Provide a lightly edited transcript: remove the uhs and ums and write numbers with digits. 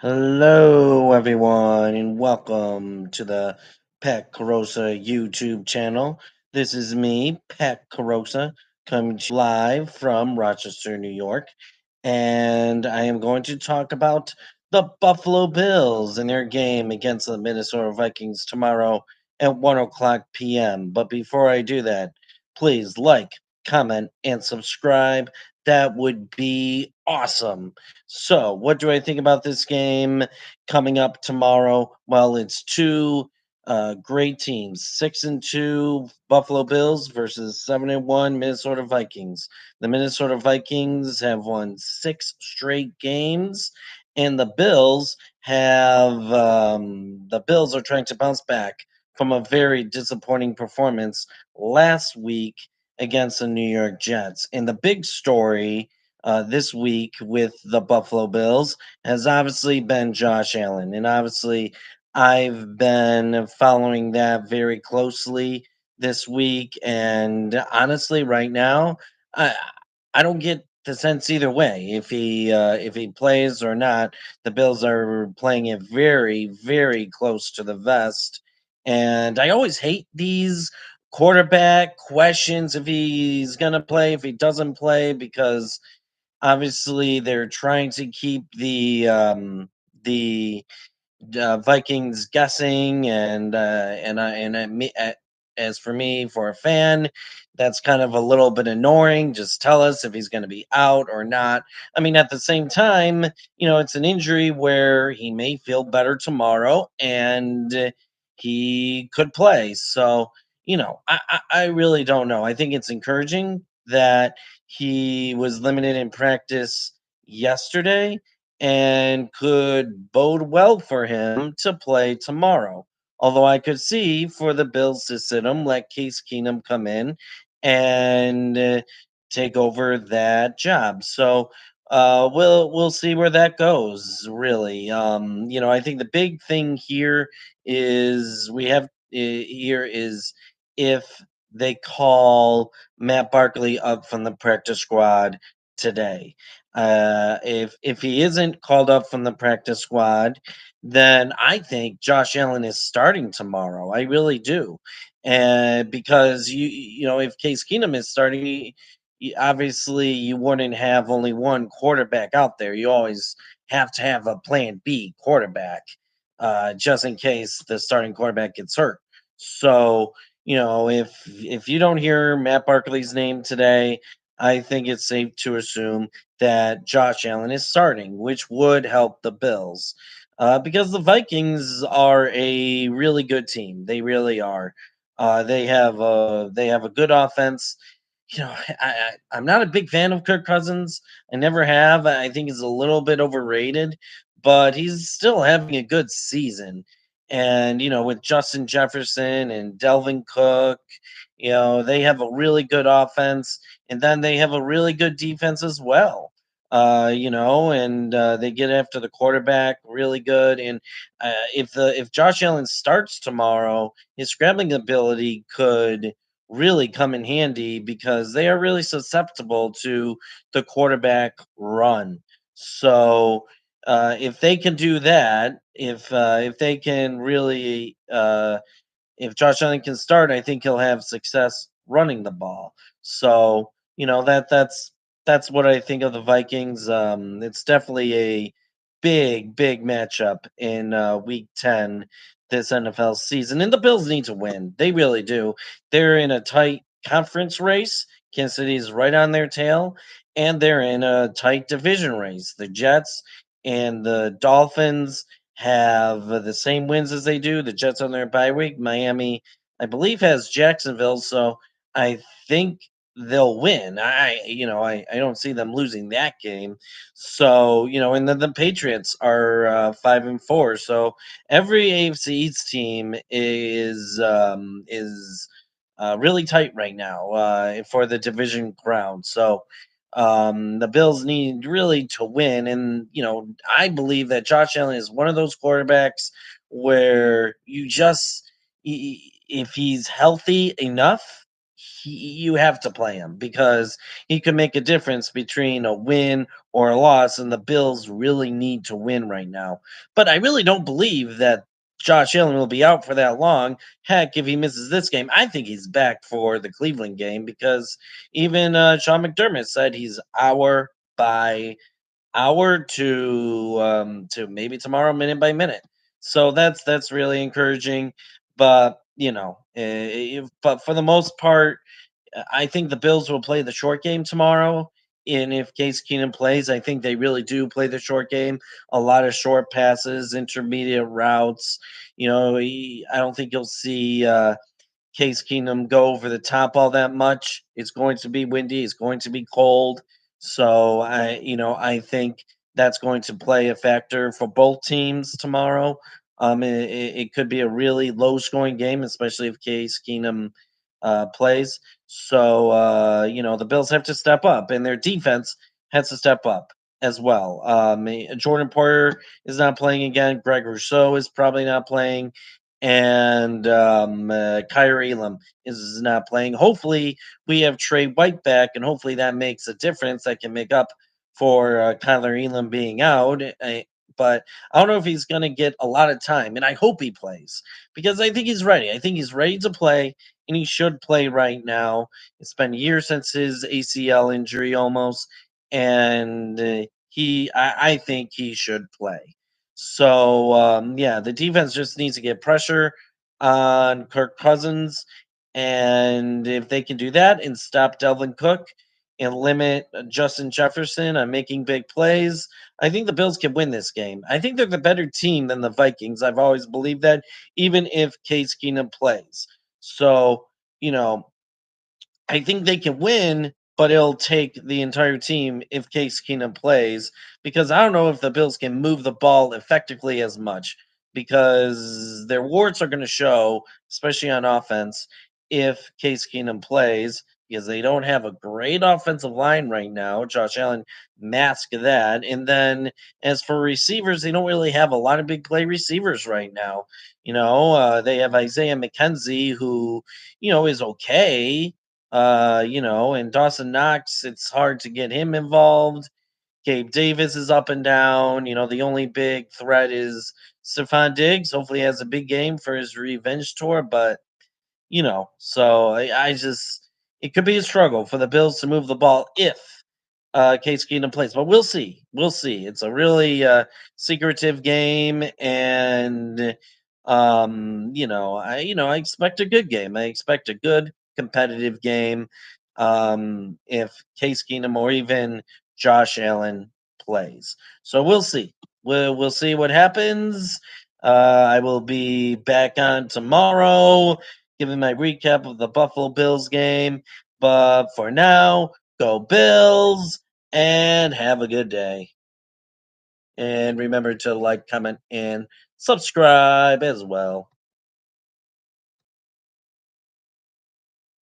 Hello, everyone, and welcome to the Pet Carosa YouTube channel. This is me, Pet Carosa, coming to you live from Rochester, New York, and I am going to talk about the Buffalo Bills and their game against the Minnesota Vikings tomorrow at 1 o'clock p.m. But before I do that, please like, comment, and subscribe. That would be awesome. So, what do I think about this game coming up tomorrow? Well, it's two great teams, 6-2 Buffalo Bills versus 7-1 Minnesota Vikings. The Minnesota Vikings have won 6 straight games, and the Bills are trying to bounce back from a very disappointing performance last week against the New York Jets. And the big story this week with the Buffalo Bills has obviously been Josh Allen. And obviously, I've been following that very closely this week. And honestly, right now, I, I don't get the sense either way if he plays or not. The Bills are playing it very, very close to the vest. And I always hate these quarterback questions if he's going to play, if he doesn't play, because obviously they're trying to keep the Vikings guessing, as for me, for a fan, that's kind of a little bit annoying. Just tell us if he's going to be out or not. I mean, at the same time, it's an injury where he may feel better tomorrow, and he could play. So, I really don't know. I think it's encouraging that he was limited in practice yesterday and could bode well for him to play tomorrow. Although I could see for the Bills to sit him, let Case Keenum come in and take over that job. So we'll see where that goes. Really, I think the big thing here is if they call Matt Barkley up from the practice squad today. If he isn't called up from the practice squad, then I think Josh Allen is starting tomorrow. I really do, and because if Case Keenum is starting, obviously you wouldn't have only one quarterback out there. You always have to have a plan B quarterback, just in case the starting quarterback gets hurt. So if you don't hear Matt Barkley's name today, I think it's safe to assume that Josh Allen is starting, which would help the Bills. Because the Vikings are a really good team. They really are. They have a good offense. I'm not a big fan of Kirk Cousins. I never have. I think he's a little bit overrated, but he's still having a good season. And with Justin Jefferson and Delvin Cook, they have a really good offense, and then they have a really good defense as well. And they get after the quarterback really good. And if Josh Allen starts tomorrow, his scrambling ability could really come in handy because they are really susceptible to the quarterback run. So if they can do that, if they can really if Josh Allen can start, I think he'll have success running the ball. So that's what I think of the Vikings. It's definitely a big matchup in Week 10 this NFL season, and the Bills need to win. They really do. They're in a tight conference race. Kansas City is right on their tail, and they're in a tight division race. The Jets and the Dolphins have the same wins as they do. The Jets on their bye week. Miami, I believe, has Jacksonville, so I think they'll win. I don't see them losing that game. So and then the Patriots are 5-4. So every AFC East team is really tight right now for the division crown. So the Bills need really to win, and I believe that Josh Allen is one of those quarterbacks where if he's healthy enough, you have to play him because he could make a difference between a win or a loss, and the Bills really need to win right now. But I really don't believe that Josh Allen will be out for that long. Heck, if he misses this game, I think he's back for the Cleveland game because even Sean McDermott said he's hour by hour to maybe tomorrow minute by minute. So that's really encouraging. But but for the most part, I think the Bills will play the short game tomorrow. And if Case Keenum plays, I think they really do play the short game. A lot of short passes, intermediate routes. I don't think you'll see Case Keenum go over the top all that much. It's going to be windy. It's going to be cold. So I think that's going to play a factor for both teams tomorrow. It could be a really low scoring game, especially if Case Keenum plays. So the Bills have to step up, and their defense has to step up as well. Jordan Porter is not playing again. Greg Rousseau is probably not playing, and Kyrie Elam is not playing. Hopefully, we have Trey White back, and hopefully that makes a difference. That can make up for Kyler Elam being out. But I don't know if he's going to get a lot of time, and I hope he plays because I think he's ready. I think he's ready to play, and he should play right now. It's been years since his ACL injury almost, and I think he should play. So yeah, the defense just needs to get pressure on Kirk Cousins, and if they can do that and stop Delvin Cook and limit Justin Jefferson on making big plays, I think the Bills can win this game. I think they're the better team than the Vikings. I've always believed that, even if Case Keenum plays. So you know, I think they can win, but it'll take the entire team if Case Keenum plays because I don't know if the Bills can move the ball effectively as much because their warts are going to show, especially on offense, if Case Keenum plays because they don't have a great offensive line right now. Josh Allen masked that. And then as for receivers, they don't really have a lot of big play receivers right now. They have Isaiah McKenzie, who, is okay, and Dawson Knox, it's hard to get him involved. Gabe Davis is up and down. The only big threat is Stephon Diggs. Hopefully, he has a big game for his revenge tour. But so I just it could be a struggle for the Bills to move the ball if Case Keenum plays. But we'll see. We'll see. It's a really secretive game, and I expect a good game. I expect a good competitive game. If Case Keenum or even Josh Allen plays, so we'll see. We'll see what happens. I will be back on tomorrow, giving my recap of the Buffalo Bills game. But for now, go Bills and have a good day. And remember to like, comment, and subscribe as well.